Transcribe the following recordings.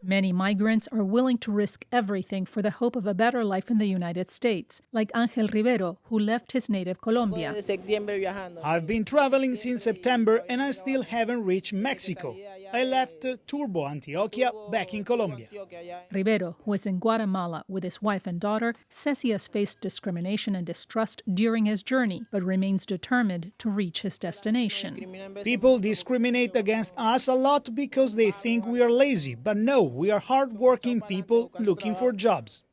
Many migrants are willing to risk everything for the hope of a better life in the United States, like Angel Rivero, who left his native Colombia. I've been traveling since September and I still haven't reached Mexico. I left Turbo, Antioquia, back in Colombia. Rivero, who is in Guatemala with his wife and daughter, says he has faced discrimination and distrust during his journey, but remains determined to reach his destination. People discriminate against us a lot because they think we are lazy, but no, we are hard-working people looking for jobs.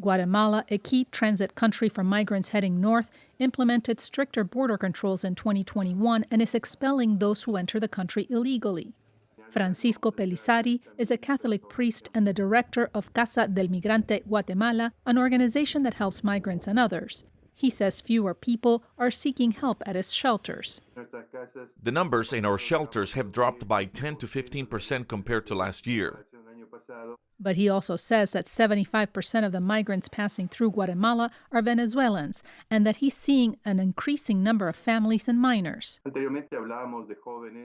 Guatemala, a key transit country for migrants heading north, implemented stricter border controls in 2021 and is expelling those who enter the country illegally. Francisco Pelizari is a Catholic priest and the director of Casa del Migrante Guatemala, an organization that helps migrants and others. He says fewer people are seeking help at his shelters. The numbers in our shelters have dropped by 10 to 15% compared to last year. But he also says that 75% of the migrants passing through Guatemala are Venezuelans, and that he's seeing an increasing number of families and minors.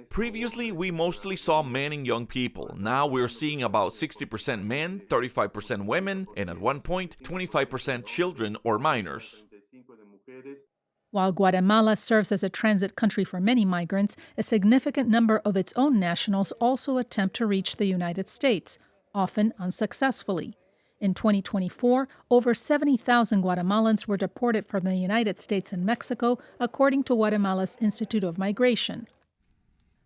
Previously, we mostly saw men and young people. Now we're seeing about 60% men, 35% women, and at one point, 25% children or minors. While Guatemala serves as a transit country for many migrants, a significant number of its own nationals also attempt to reach the United States, often unsuccessfully. In 2024, over 70,000 Guatemalans were deported from the United States and Mexico, according to Guatemala's Institute of Migration.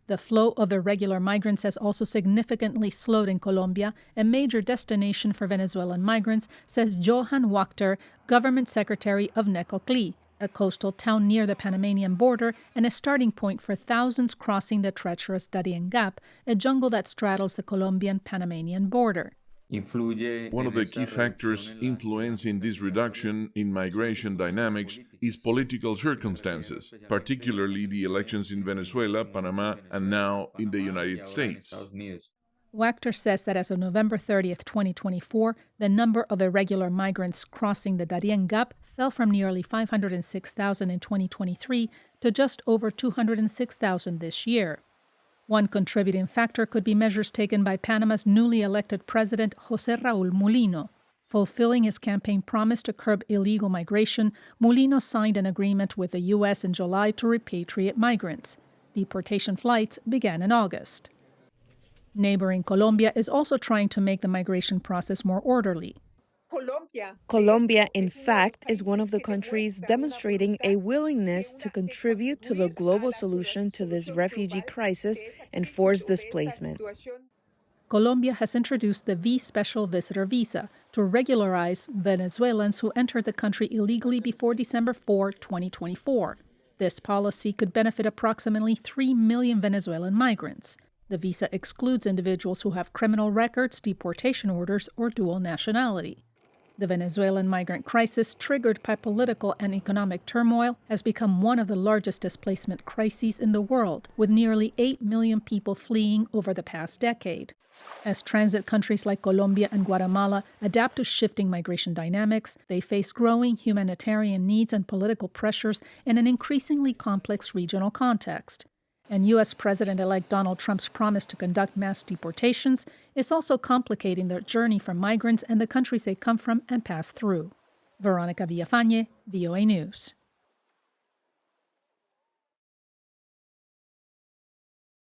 The flow of irregular migrants has also significantly slowed in Colombia, a major destination for Venezuelan migrants, says Johan Wachter, government secretary of Necoclí, a coastal town near the Panamanian border and a starting point for thousands crossing the treacherous Darien Gap, a jungle that straddles the Colombian-Panamanian border. One of the key factors influencing this reduction in migration dynamics is political circumstances, particularly the elections in Venezuela, Panama, and now in the United States. Wachter says that as of November 30th, 2024, the number of irregular migrants crossing the Darien Gap fell from nearly 506,000 in 2023 to just over 206,000 this year. One contributing factor could be measures taken by Panama's newly elected president, José Raúl Mulino. Fulfilling his campaign promise to curb illegal migration, Mulino signed an agreement with the U.S. in July to repatriate migrants. Deportation flights began in August. Neighboring Colombia is also trying to make the migration process more orderly. Colombia, in fact, is one of the countries demonstrating a willingness to contribute to the global solution to this refugee crisis and forced displacement. Colombia has introduced the V-Special Visitor Visa to regularize Venezuelans who entered the country illegally before December 4, 2024. This policy could benefit approximately 3 million Venezuelan migrants. The visa excludes individuals who have criminal records, deportation orders, or dual nationality. The Venezuelan migrant crisis, triggered by political and economic turmoil, has become one of the largest displacement crises in the world, with nearly 8 million people fleeing over the past decade. As transit countries like Colombia and Guatemala adapt to shifting migration dynamics, they face growing humanitarian needs and political pressures in an increasingly complex regional context. And U.S. President-elect Donald Trump's promise to conduct mass deportations is also complicating the journey for migrants and the countries they come from and pass through. Veronica Villafane, VOA News.